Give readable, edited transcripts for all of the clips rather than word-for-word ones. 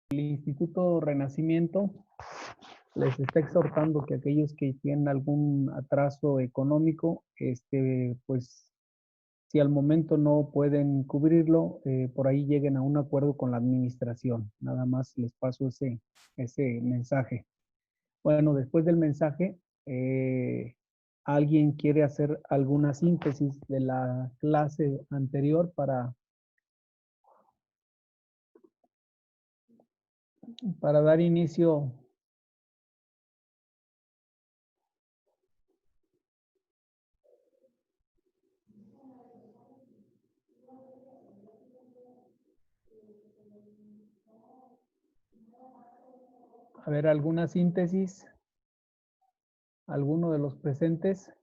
el Instituto Renacimiento les está exhortando que aquellos que tienen algún atraso económico, pues si al momento no pueden cubrirlo, por ahí lleguen a un acuerdo con la administración. Nada más les paso ese mensaje. Bueno, después del mensaje, ¿alguien quiere hacer alguna síntesis de la clase anterior para dar inicio? A ver, ¿alguna síntesis? ¿Alguno de los presentes?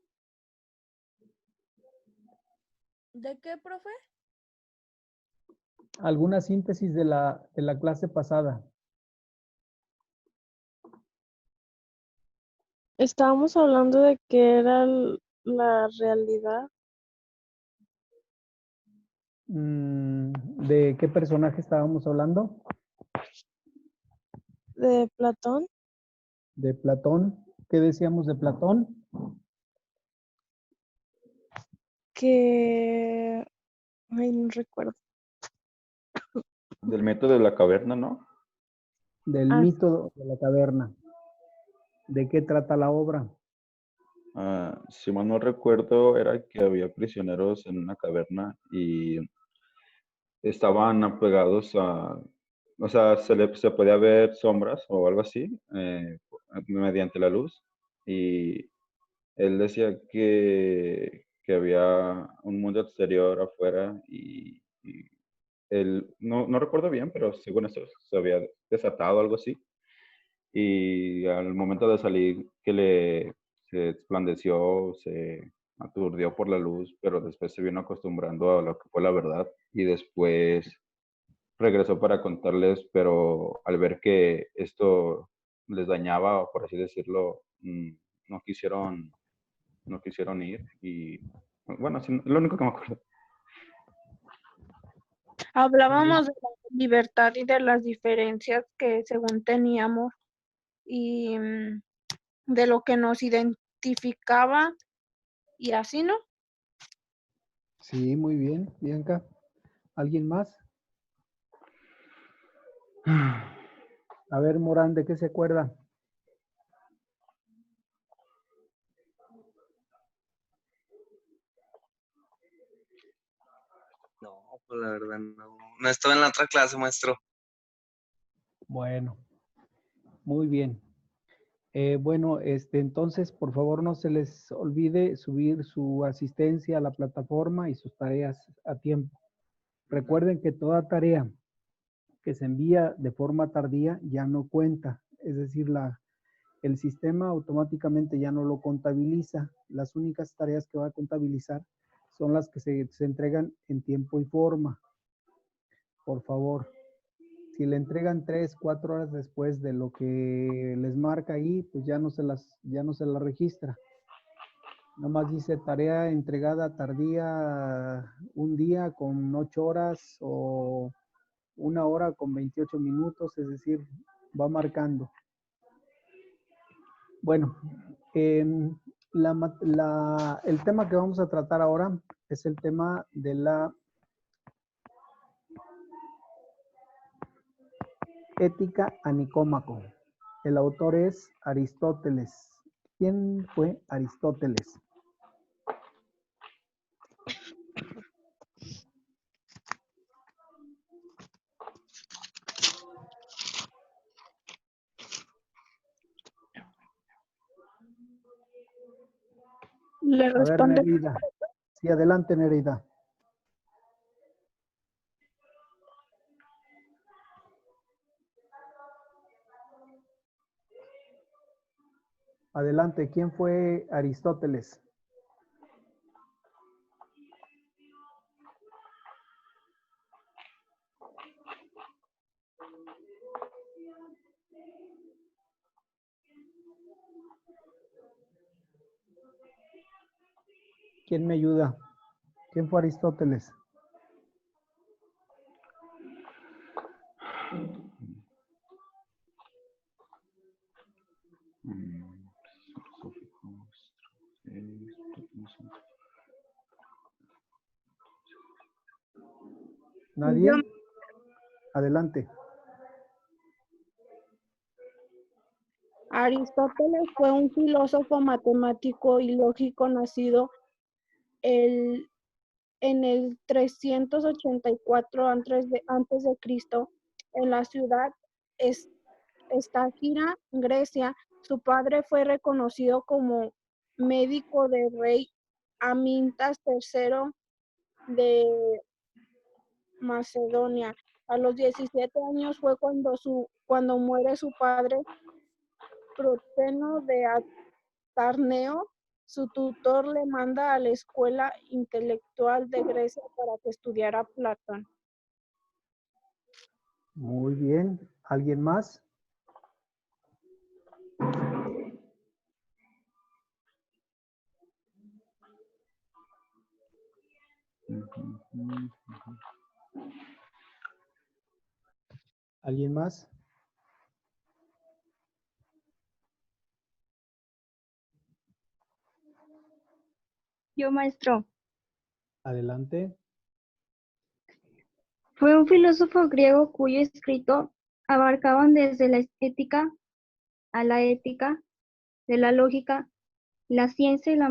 ¿De qué, profe? ¿Alguna síntesis de la clase pasada? Estábamos hablando de qué era la realidad. ¿De qué personaje estábamos hablando? De Platón, De Platón. ¿Qué decíamos de Platón? que... Ay, no recuerdo. Del método de la caverna, ¿no? Del mito de la caverna. ¿De qué trata la obra? Si mal no recuerdo, era que había prisioneros en una caverna y estaban apegados o sea, se podía ver sombras o algo así mediante la luz. Y él decía que había un mundo exterior afuera y él, no recuerdo bien, pero según eso se había desatado algo así. Y al momento de salir, se esplandeció, se aturdió por la luz, pero después se vino acostumbrando a lo que fue la verdad y después regresó para contarles, pero al ver que esto les dañaba, por así decirlo, no quisieron, no quisieron ir y bueno, sí, lo único que me acuerdo. Hablábamos de la libertad y de las diferencias que según teníamos y de lo que nos identificaba y así, ¿no? Sí, muy bien, Bianca. ¿Alguien más? A ver, Morán, ¿de qué se acuerda? No, pues la verdad no estaba en la otra clase, maestro. Bueno, muy bien. Bueno, entonces, por favor, no se les olvide subir su asistencia a la plataforma y sus tareas a tiempo. Recuerden que toda tarea que se envía de forma tardía ya no cuenta, es decir, el sistema automáticamente ya no lo contabiliza. Las únicas tareas que va a contabilizar son las que se entregan en tiempo y forma. Por favor, si le entregan 3, 4 horas después de lo que les marca ahí, pues ya no se las registra. Nomás dice tarea entregada tardía un día con 8 horas o 1 hora con 28 minutos, es decir, va marcando. Bueno, el tema que vamos a tratar ahora es el tema de la Ética a Nicómaco. El autor es Aristóteles. ¿Quién fue Aristóteles? Le A ver, responde. Nereida. Sí, adelante, Nereida. Adelante, ¿quién fue Aristóteles? ¿Quién me ayuda? ¿Quién fue Aristóteles? ¿Nadie? Yo- Adelante. Aristóteles fue un filósofo, matemático y lógico nacido en el 384 antes de Cristo en la ciudad Estagira, Grecia. Su padre fue reconocido como médico del rey Amintas III de Macedonia. A los 17 años fue cuando muere su padre Proteno de Atarneo. Su tutor le manda a la escuela intelectual de Grecia para que estudiara Platón. Muy bien. ¿Alguien más? ¿Alguien más? Yo, maestro. Adelante. Fue un filósofo griego cuyo escrito abarcaban desde la ética a la ética, de la lógica, la ciencia y la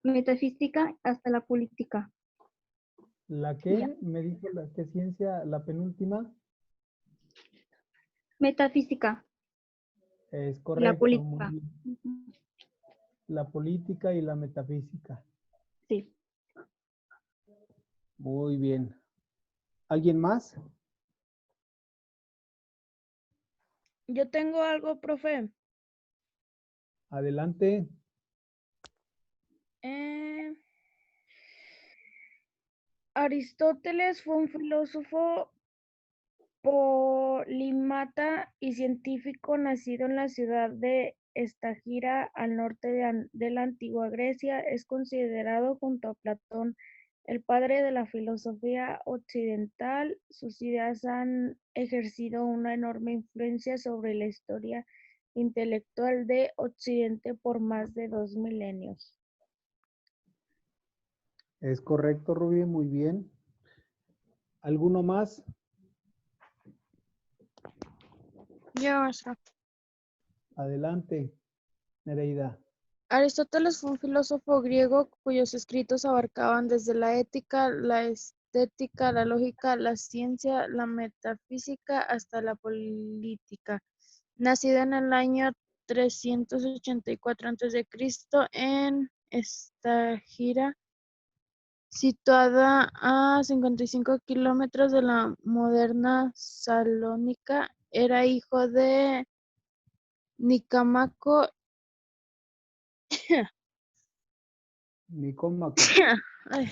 metafísica hasta la política. ¿La Ya. qué? Me dijo la qué ciencia, la penúltima. Metafísica, Es la correcto. Muy política. bien. Ujú. La política y la metafísica. Sí. Muy bien. ¿Alguien más? Yo tengo algo, profe. Adelante. Aristóteles fue un filósofo polímata y científico nacido en la ciudad de Estagira, al norte de la antigua Grecia. Es considerado junto a Platón el padre de la filosofía occidental. Sus ideas han ejercido una enorme influencia sobre la historia intelectual de Occidente por más de 2 milenios. Es correcto, Rubí. Muy bien. ¿Alguno más? Yo, maestro. Adelante, Nereida. Aristóteles fue un filósofo griego cuyos escritos abarcaban desde la ética, la estética, la lógica, la ciencia, la metafísica hasta la política. Nacido en el año 384 a.C. en Estagira, situada a 55 kilómetros de la moderna Salónica, era hijo de Nicómaco, Nicómaco. ay,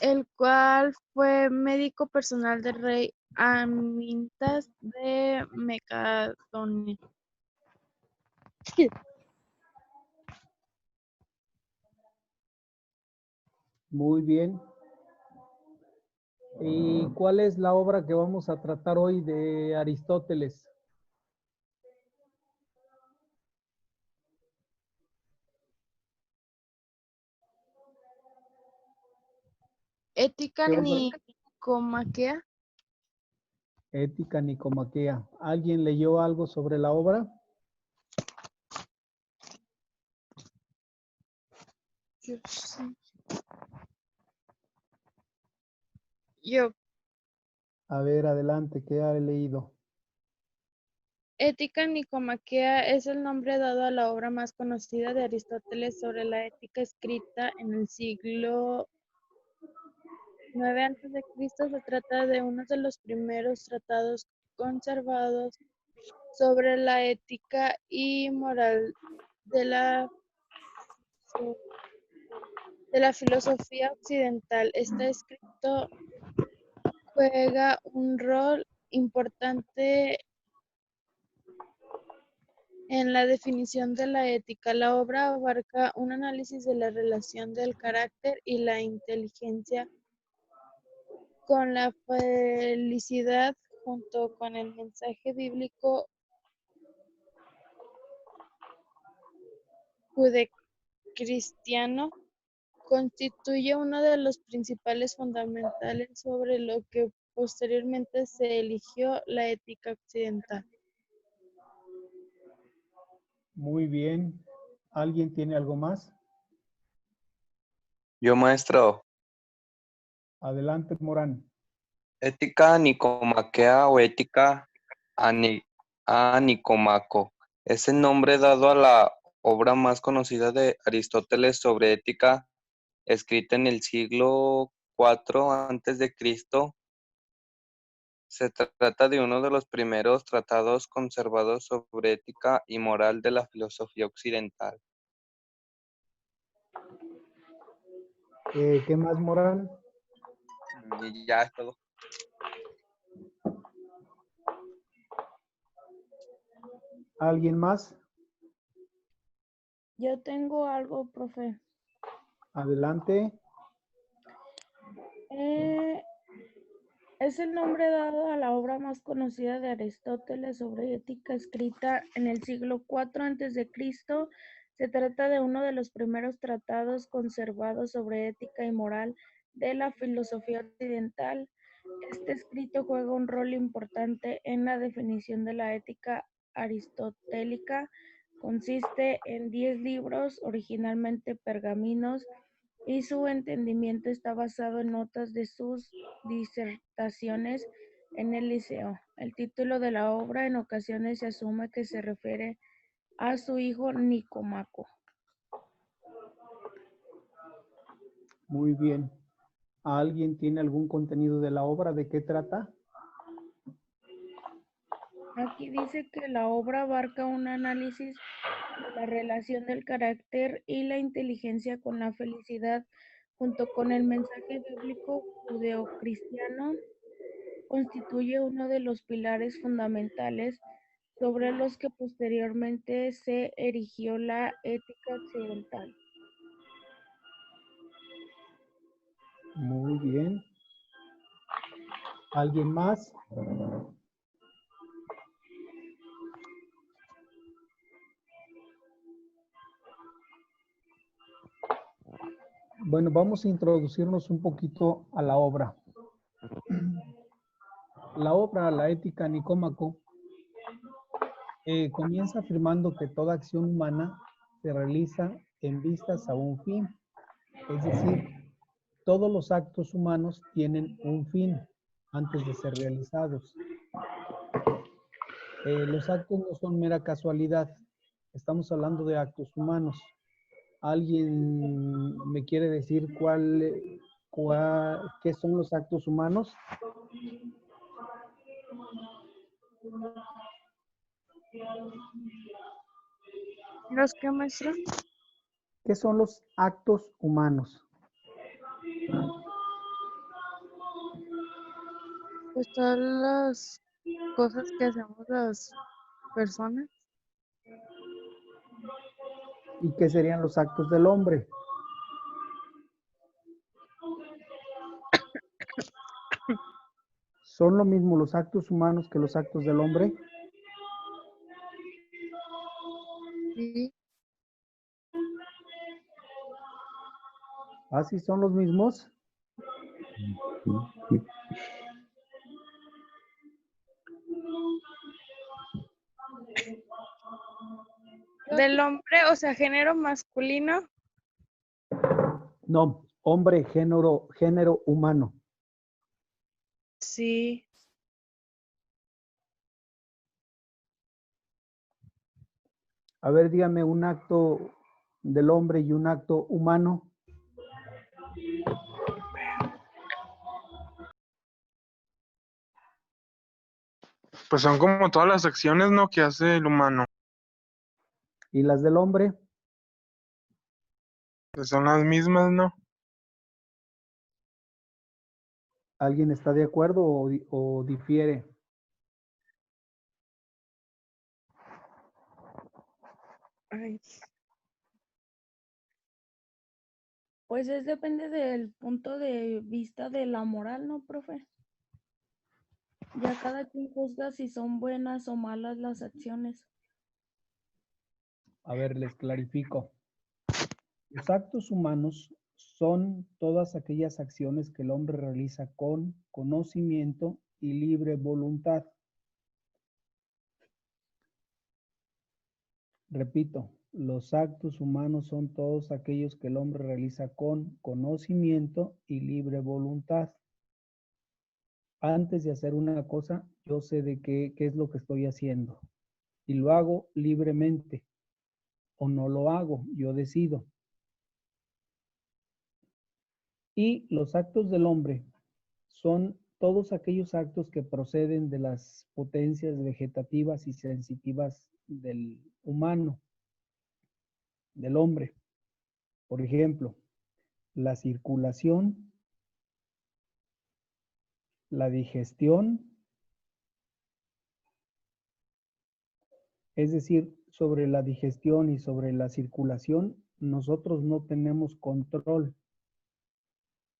el cual fue médico personal del rey Amintas de Macedonia. Muy bien. ¿Y cuál es la obra que vamos a tratar hoy de Aristóteles? Ética ¿Qué obra? Nicomaquea. Ética Nicomaquea. ¿Alguien leyó algo sobre la obra? Yo, A ver, adelante, ¿qué ha leído? Ética Nicomaquea es el nombre dado a la obra más conocida de Aristóteles sobre la ética, escrita en el siglo IX a.C. Se trata de uno de los primeros tratados conservados sobre la ética y moral de la filosofía occidental. Este escrito juega un rol importante en la definición de la ética. La obra abarca un análisis de la relación del carácter y la inteligencia con la felicidad, junto con el mensaje bíblico judeocristiano, constituye uno de los principales fundamentales sobre lo que posteriormente se eligió la ética occidental. Muy bien. ¿Alguien tiene algo más? Yo, maestro, Adelante, Morán. ética nicomaquea o ética a Nicomaco es el nombre dado a la obra más conocida de Aristóteles sobre ética, escrita en el siglo IV a.C. Se trata de uno de los primeros tratados conservados sobre ética y moral de la filosofía occidental. ¿Qué más, Morán? Y ya es todo. ¿Alguien más? Yo tengo algo, profe. Adelante. Es el nombre dado a la obra más conocida de Aristóteles sobre ética escrita en el siglo IV a.C. Se trata de uno de los primeros tratados conservados sobre ética y moral de la filosofía occidental. Este escrito juega un rol importante en la definición de la ética aristotélica. Consiste en 10 libros, originalmente pergaminos, y su entendimiento está basado en notas de sus disertaciones en el liceo. El título de la obra en ocasiones se asume que se refiere a su hijo Nicomaco. Muy bien. ¿Alguien tiene algún contenido de la obra? ¿De qué trata? Aquí dice que la obra abarca un análisis de la relación del carácter y la inteligencia con la felicidad, junto con el mensaje bíblico judeocristiano. Constituye uno de los pilares fundamentales sobre los que posteriormente se erigió la ética occidental. Muy bien. ¿Alguien más? Bueno, vamos a introducirnos un poquito a la obra. La obra, la ética Nicómaco, comienza afirmando que toda acción humana se realiza en vistas a un fin. Es decir, todos los actos humanos tienen un fin antes de ser realizados. Los actos no son mera casualidad. Estamos hablando de actos humanos. ¿Alguien me quiere decir qué son los actos humanos? ¿Los qué, maestro? ¿Qué son los actos humanos? Pues todas las cosas que hacemos las personas. ¿Y qué serían los actos del hombre? ¿Son lo mismo los actos humanos que los actos del hombre? Sí. ¿Ah, sí son los mismos? Del hombre, o sea, género masculino. No, hombre, género humano. Sí. A ver, dígame un acto del hombre y un acto humano. Pues son como todas las acciones, ¿no? Que hace el humano. ¿Y las del hombre? Pues son las mismas, ¿no? ¿Alguien está de acuerdo o difiere? Ay, Pues depende del punto de vista de la moral, ¿no, profe? Ya cada quien juzga si son buenas o malas las acciones. A ver, les clarifico. Los actos humanos son todas aquellas acciones que el hombre realiza con conocimiento y libre voluntad. Repito, los actos humanos son todos aquellos que el hombre realiza con conocimiento y libre voluntad. Antes de hacer una cosa, yo sé de qué es lo que estoy haciendo y lo hago libremente o no lo hago, yo decido. Y los actos del hombre son todos aquellos actos que proceden de las potencias vegetativas y sensitivas del humano, del hombre. Por ejemplo, la circulación, la digestión, es decir, sobre la digestión y sobre la circulación, nosotros no tenemos control.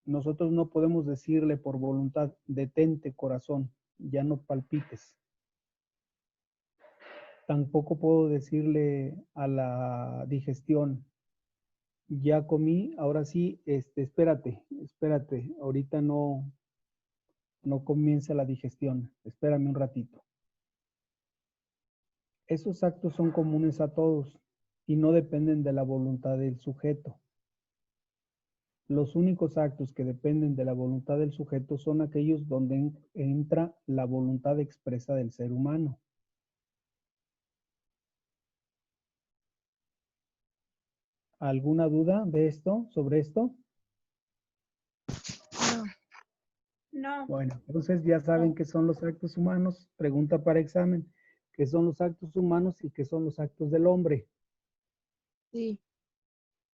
Nosotros no podemos decirle por voluntad, detente corazón, ya no palpites. Tampoco puedo decirle a la digestión, ya comí, ahora sí, espérate, ahorita no comienza la digestión, espérame un ratito. Esos actos son comunes a todos y no dependen de la voluntad del sujeto. Los únicos actos que dependen de la voluntad del sujeto son aquellos donde entra la voluntad expresa del ser humano. ¿Alguna duda de esto, sobre esto? No. Bueno, entonces ya saben qué son los actos humanos. Pregunta para examen. ¿Qué son los actos humanos y qué son los actos del hombre? Sí.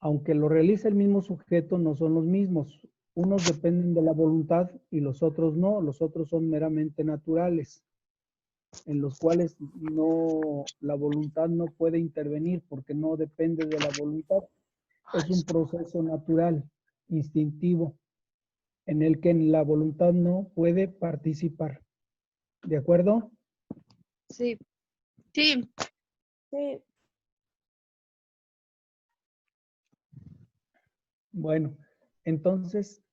Aunque lo realiza el mismo sujeto, no son los mismos. Unos dependen de la voluntad y los otros no. Los otros son meramente naturales, en los cuales la voluntad no puede intervenir porque no depende de la voluntad. Es un proceso natural, instintivo, en el que la voluntad no puede participar. ¿De acuerdo? Sí. Sí. Sí. Bueno, entonces,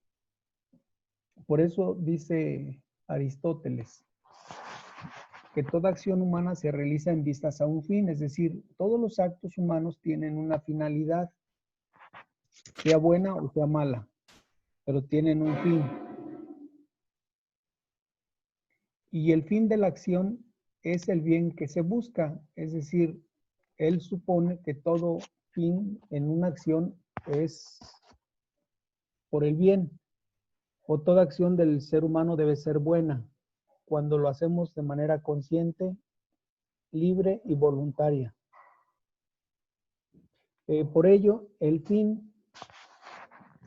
por eso dice Aristóteles que toda acción humana se realiza en vistas a un fin, es decir, todos los actos humanos tienen una finalidad, sea buena o sea mala, pero tienen un fin. Y el fin de la acción es el bien que se busca, es decir, él supone que todo fin en una acción es por el bien, o toda acción del ser humano debe ser buena, cuando lo hacemos de manera consciente, libre y voluntaria. Por ello, el fin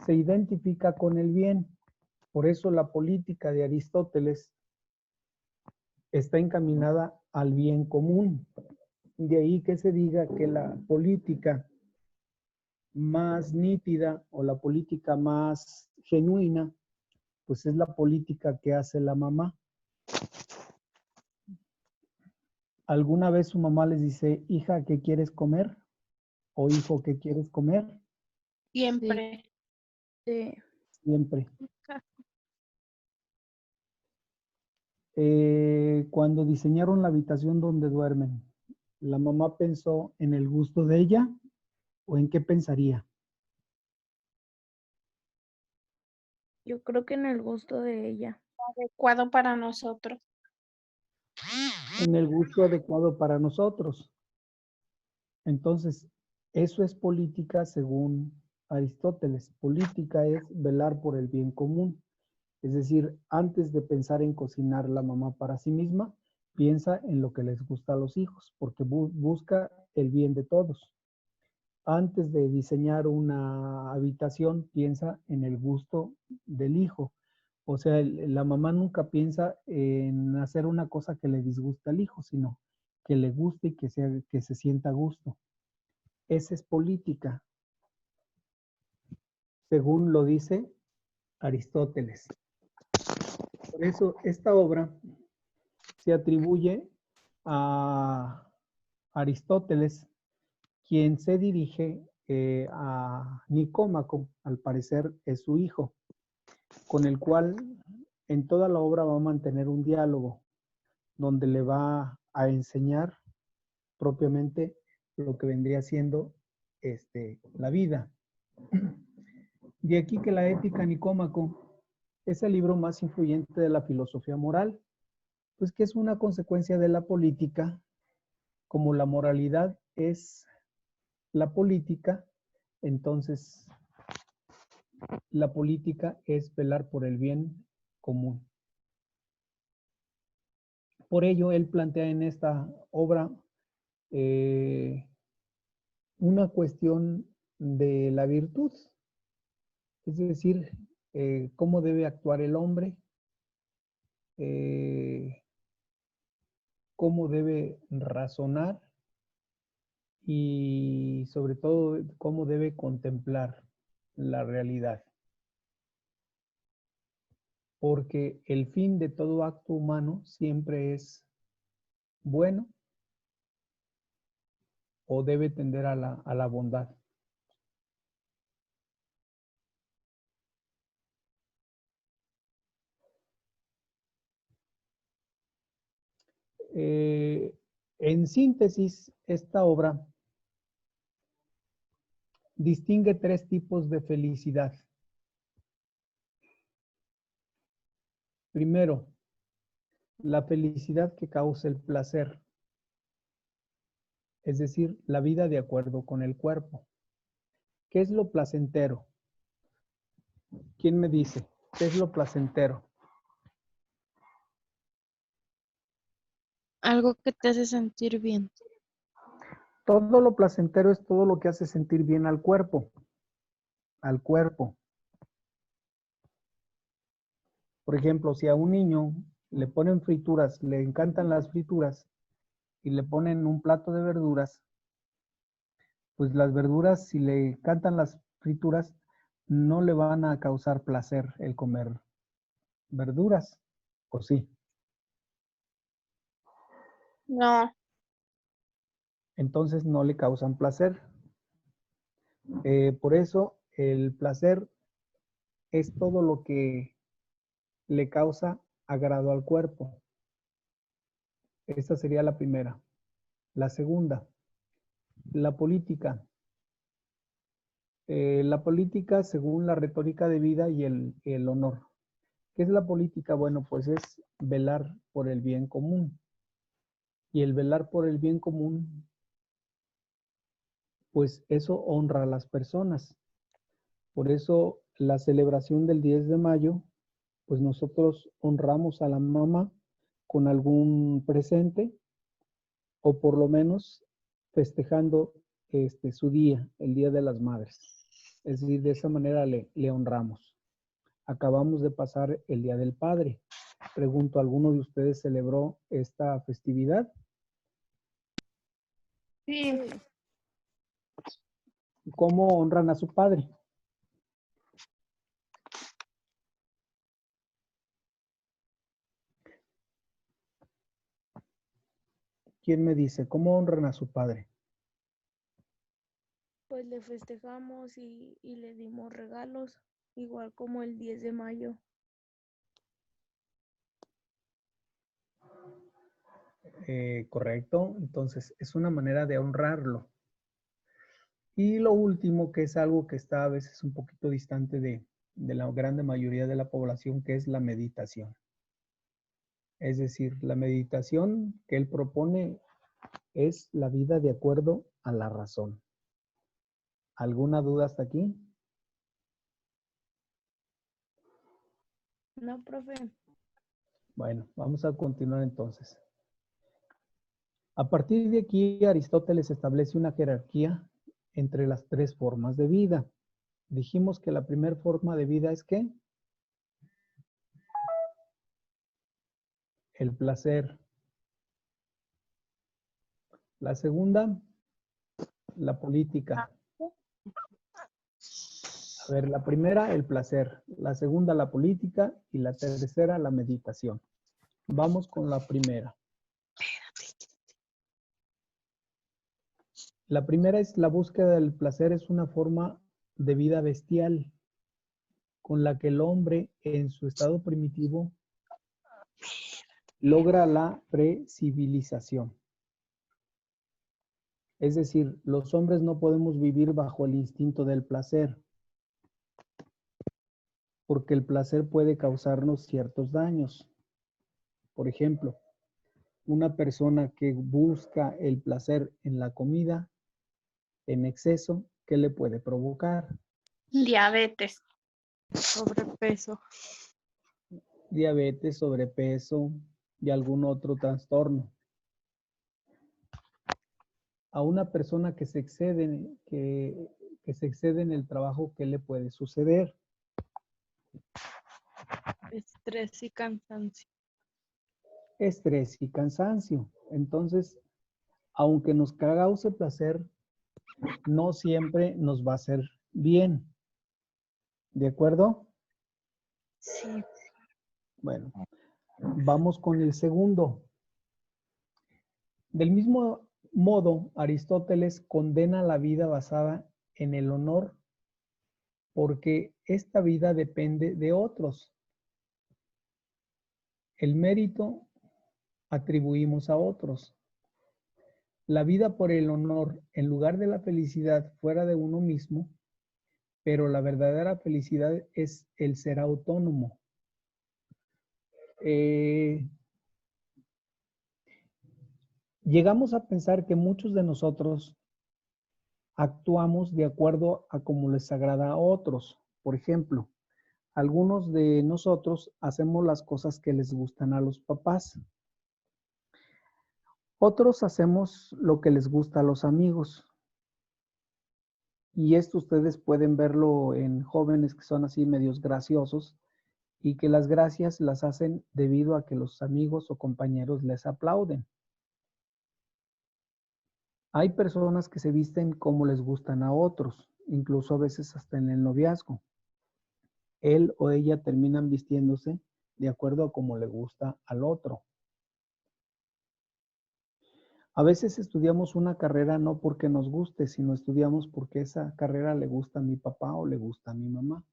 se identifica con el bien. Por eso la política de Aristóteles está encaminada al bien común. De ahí que se diga que la política más nítida o la política más genuina, pues es la política que hace la mamá. ¿Alguna vez su mamá les dice, hija, ¿qué quieres comer? ¿O hijo, qué quieres comer? Siempre. Sí. Siempre. Cuando diseñaron la habitación donde duermen, ¿la mamá pensó en el gusto de ella o en qué pensaría? Yo creo que en el gusto de ella. Adecuado para nosotros. En el gusto adecuado para nosotros. Entonces, eso es política según Aristóteles. Política es velar por el bien común. Es decir, antes de pensar en cocinar la mamá para sí misma, piensa en lo que les gusta a los hijos, porque busca el bien de todos. Antes de diseñar una habitación, piensa en el gusto del hijo. O sea, la mamá nunca piensa en hacer una cosa que le disgusta al hijo, sino que le guste y que se sienta a gusto. Esa es política, según lo dice Aristóteles. Por eso esta obra se atribuye a Aristóteles, quien se dirige a Nicómaco, al parecer es su hijo, con el cual en toda la obra va a mantener un diálogo, donde le va a enseñar propiamente lo que vendría siendo la vida. De aquí que la Ética Nicómaco es el libro más influyente de la filosofía moral, pues que es una consecuencia de la política, como la moralidad es la política, entonces la política es velar por el bien común. Por ello, él plantea en esta obra una cuestión de la virtud, es decir, cómo debe actuar el hombre, cómo debe razonar y sobre todo cómo debe contemplar la realidad. Porque el fin de todo acto humano siempre es bueno o debe tender a la bondad. En síntesis, esta obra distingue 3 tipos de felicidad. Primero, la felicidad que causa el placer, es decir, la vida de acuerdo con el cuerpo. ¿Qué es lo placentero? ¿Quién me dice? ¿Qué es lo placentero? Algo que te hace sentir bien. Todo lo placentero es todo lo que hace sentir bien al cuerpo. Al cuerpo. Por ejemplo, si a un niño le ponen frituras, le encantan las frituras y le ponen un plato de verduras, pues las verduras, si le encantan las frituras, no le van a causar placer el comer verduras, ¿o sí? No, Entonces no le causan placer. Por eso el placer es todo lo que le causa agrado al cuerpo. Esta sería la primera. La segunda, la política. La política según la retórica de vida y el honor. ¿Qué es la política? Bueno, pues es velar por el bien común. Y el velar por el bien común, pues eso honra a las personas. Por eso la celebración del 10 de mayo, pues nosotros honramos a la mamá con algún presente o por lo menos festejando su día, el Día de las Madres. Es decir, de esa manera le honramos. Acabamos de pasar el Día del Padre. Pregunto, ¿alguno de ustedes celebró esta festividad? sí, ¿Cómo honran a su padre? ¿Quién me dice? ¿Cómo honran a su padre? Pues le festejamos y le dimos regalos, igual como el 10 de mayo. Correcto. Entonces, es una manera de honrarlo. Y lo último, que es algo que está a veces un poquito distante de la grande mayoría de la población, que es la meditación. Es decir, la meditación que él propone es la vida de acuerdo a la razón. ¿Alguna duda hasta aquí? No, profe. Bueno, vamos a continuar entonces. A partir de aquí, Aristóteles establece una jerarquía entre las 3 formas de vida. Dijimos que la primera forma de vida es ¿qué? El placer. La segunda, la política. A ver, la primera, el placer. La segunda, la política. Y la tercera, la meditación. Vamos con la primera. La primera es la búsqueda del placer, es una forma de vida bestial con la que el hombre en su estado primitivo logra la precivilización. Es decir, los hombres no podemos vivir bajo el instinto del placer, porque el placer puede causarnos ciertos daños. Por ejemplo, una persona que busca el placer en la comida en exceso, ¿qué le puede provocar? Diabetes. Sobrepeso. Diabetes, sobrepeso y algún otro trastorno. A una persona que se excede, que se excede en el trabajo, ¿qué le puede suceder? Estrés y cansancio. Estrés y cansancio. Entonces, aunque nos cause placer, no siempre nos va a hacer bien. ¿De acuerdo? Sí. Bueno, vamos con el segundo. Del mismo modo, Aristóteles condena la vida basada en el honor porque esta vida depende de otros. El mérito atribuimos a otros. La vida por el honor en lugar de la felicidad fuera de uno mismo, pero la verdadera felicidad es el ser autónomo. Llegamos a pensar que muchos de nosotros actuamos de acuerdo a cómo les agrada a otros. Por ejemplo, algunos de nosotros hacemos las cosas que les gustan a los papás. Otros hacemos lo que les gusta a los amigos. Y esto ustedes pueden verlo en jóvenes que son así medios graciosos y que las gracias las hacen debido a que los amigos o compañeros les aplauden. Hay personas que se visten como les gustan a otros, incluso a veces hasta en el noviazgo. Él o ella terminan vistiéndose de acuerdo a cómo le gusta al otro. A veces estudiamos una carrera no porque nos guste, sino estudiamos porque esa carrera le gusta a mi papá o le gusta a mi mamá.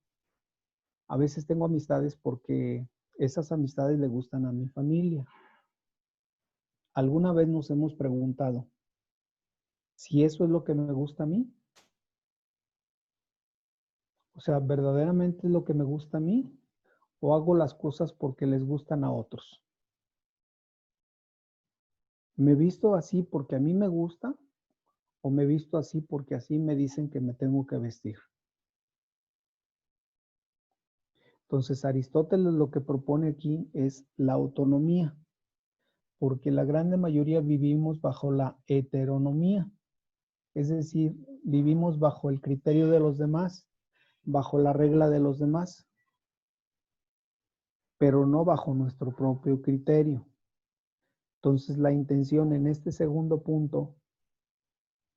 A veces tengo amistades porque esas amistades le gustan a mi familia. ¿Alguna vez nos hemos preguntado si eso es lo que me gusta a mí? O sea, ¿verdaderamente es lo que me gusta a mí? ¿O hago las cosas porque les gustan a otros? ¿Me visto así porque a mí me gusta? ¿O me visto así porque así me dicen que me tengo que vestir? Entonces, Aristóteles lo que propone aquí es la autonomía, porque la grande mayoría vivimos bajo la heteronomía, es decir, vivimos bajo el criterio de los demás, bajo la regla de los demás, pero no bajo nuestro propio criterio. Entonces, la intención en este segundo punto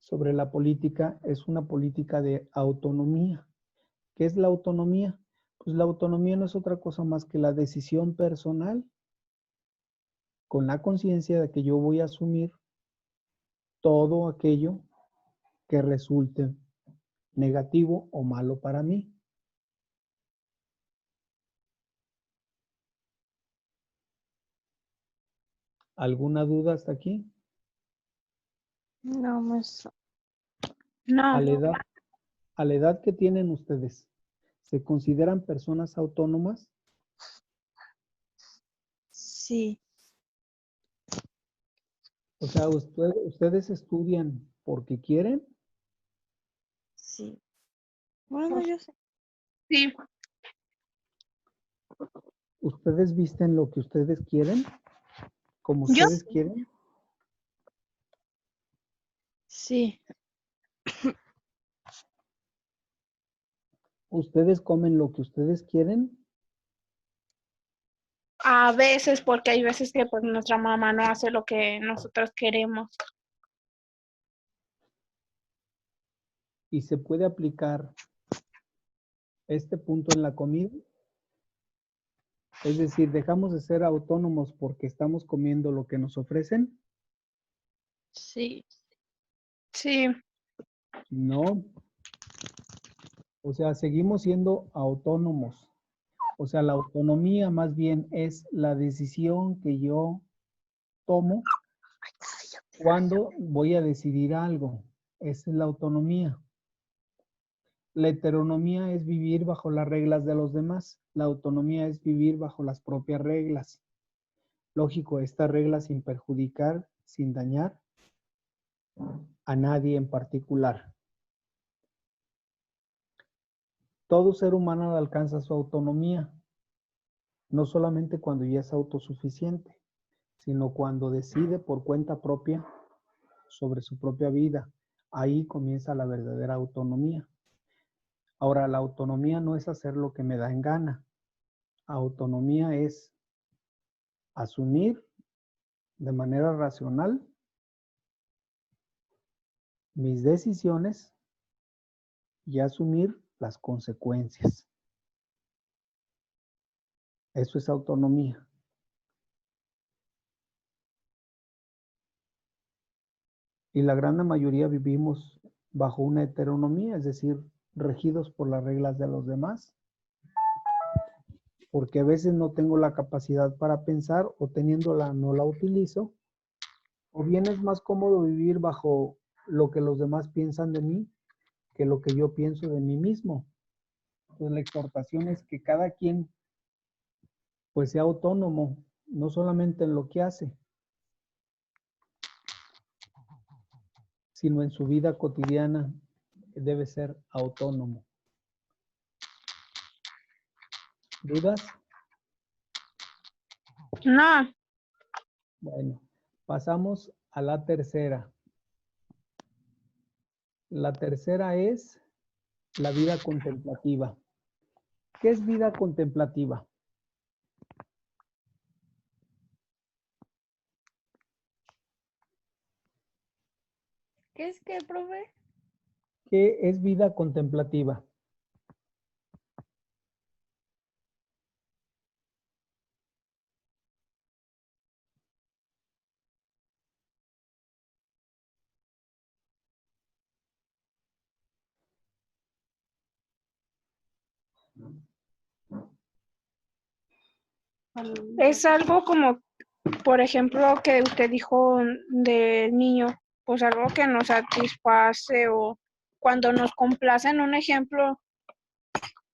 sobre la política es una política de autonomía. ¿Qué es la autonomía? Pues la autonomía no es otra cosa más que la decisión personal con la conciencia de que yo voy a asumir todo aquello que resulte negativo o malo para mí. ¿Alguna duda hasta aquí? No, maestro. No. A la edad que tienen ustedes, ¿se consideran personas autónomas? Sí. O sea, ¿ustedes estudian porque quieren? Sí. Bueno, yo sé. Sí. ¿Ustedes visten lo que ustedes quieren? ¿Como Yo ustedes quieren? Sí. ¿Ustedes comen lo que ustedes quieren? a veces, porque hay veces que pues nuestra mamá no hace lo que nosotros queremos. ¿Y se puede aplicar este punto en la comida? Es decir, ¿dejamos de ser autónomos porque estamos comiendo lo que nos ofrecen? Sí. Sí. No. O sea, seguimos siendo autónomos. O sea, la autonomía más bien es la decisión que yo tomo cuando voy a decidir algo. Esa es la autonomía. La heteronomía es vivir bajo las reglas de los demás. La autonomía es vivir bajo las propias reglas. Lógico, estas reglas sin perjudicar, sin dañar a nadie en particular. Todo ser humano alcanza su autonomía, no solamente cuando ya es autosuficiente, sino cuando decide por cuenta propia sobre su propia vida. Ahí comienza la verdadera autonomía. Ahora, la autonomía no es hacer lo que me da en gana. Autonomía es asumir de manera racional mis decisiones y asumir las consecuencias. Eso es autonomía. Y la gran mayoría vivimos bajo una heteronomía, es decir, regidos por las reglas de los demás. Porque a veces no tengo la capacidad para pensar o teniéndola no la utilizo. O bien es más cómodo vivir bajo lo que los demás piensan de mí que lo que yo pienso de mí mismo. Entonces la exhortación es que cada quien pues sea autónomo, no solamente en lo que hace, sino en su vida cotidiana debe ser autónomo. ¿Dudas? No. Bueno, pasamos a la tercera. La tercera es la vida contemplativa. ¿Qué es vida contemplativa? ¿Qué es qué, profe? ¿Qué es vida contemplativa? Es algo como, por ejemplo, que usted dijo de niño, pues algo que nos satisface o cuando nos complacen, un ejemplo,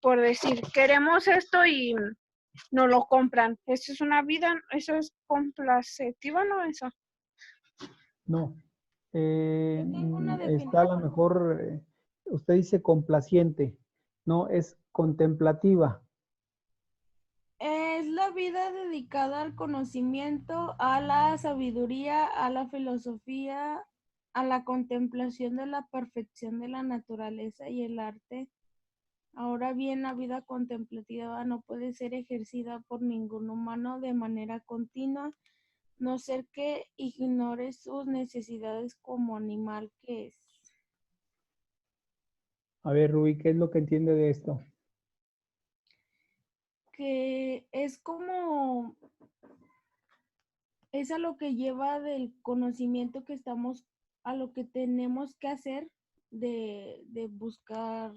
por decir, queremos esto y nos lo compran. Eso es una vida, eso es complacetiva, ¿no? Eso. No. tengo una Está a lo mejor, usted dice complaciente. No, es contemplativa. Es la vida dedicada al conocimiento, a la sabiduría, a la filosofía, a la contemplación de la perfección de la naturaleza y el arte. Ahora bien, la vida contemplativa no puede ser ejercida por ningún humano de manera continua, no ser que ignore sus necesidades como animal que es. A ver, Rubí, ¿qué es lo que entiende de esto? Que es como, es a lo que lleva del conocimiento que estamos, a lo que tenemos que hacer de buscar,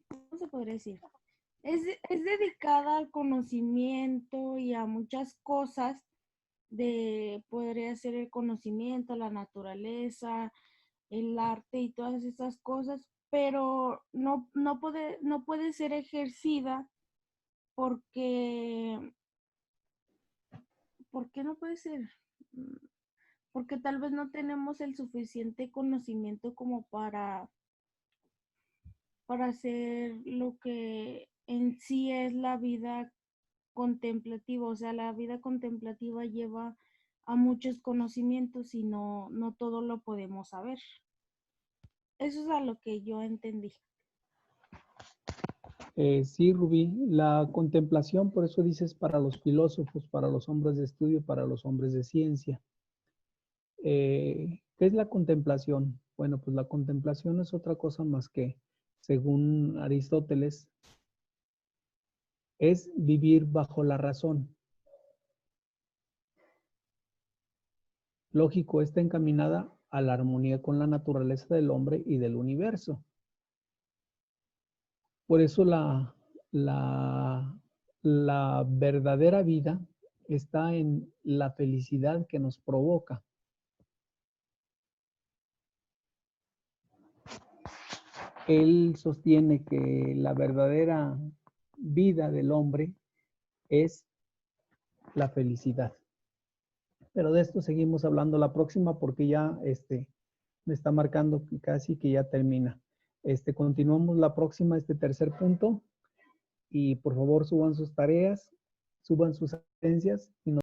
¿cómo se podría decir? Es dedicada al conocimiento y a muchas cosas podría ser el conocimiento, la naturaleza, el arte y todas esas cosas, pero no puede ser ejercida porque, ¿por qué no puede ser? Porque tal vez no tenemos el suficiente conocimiento como para hacer lo que en sí es la vida contemplativa. O sea, la vida contemplativa lleva a muchos conocimientos y no todo lo podemos saber. Eso es a lo que yo entendí. Sí, Rubí, la contemplación, por eso dices para los filósofos, para los hombres de estudio, para los hombres de ciencia. ¿Qué es la contemplación? Bueno, pues la contemplación no es otra cosa más que, según Aristóteles, es vivir bajo la razón. Lógico, está encaminada a la armonía con la naturaleza del hombre y del universo. Por eso la verdadera vida está en la felicidad que nos provoca. Él sostiene que la verdadera vida del hombre es la felicidad. Pero de esto seguimos hablando la próxima porque ya me está marcando casi que ya termina. Continuamos la próxima, tercer punto. Y por favor suban sus tareas, suban sus asistencias y nos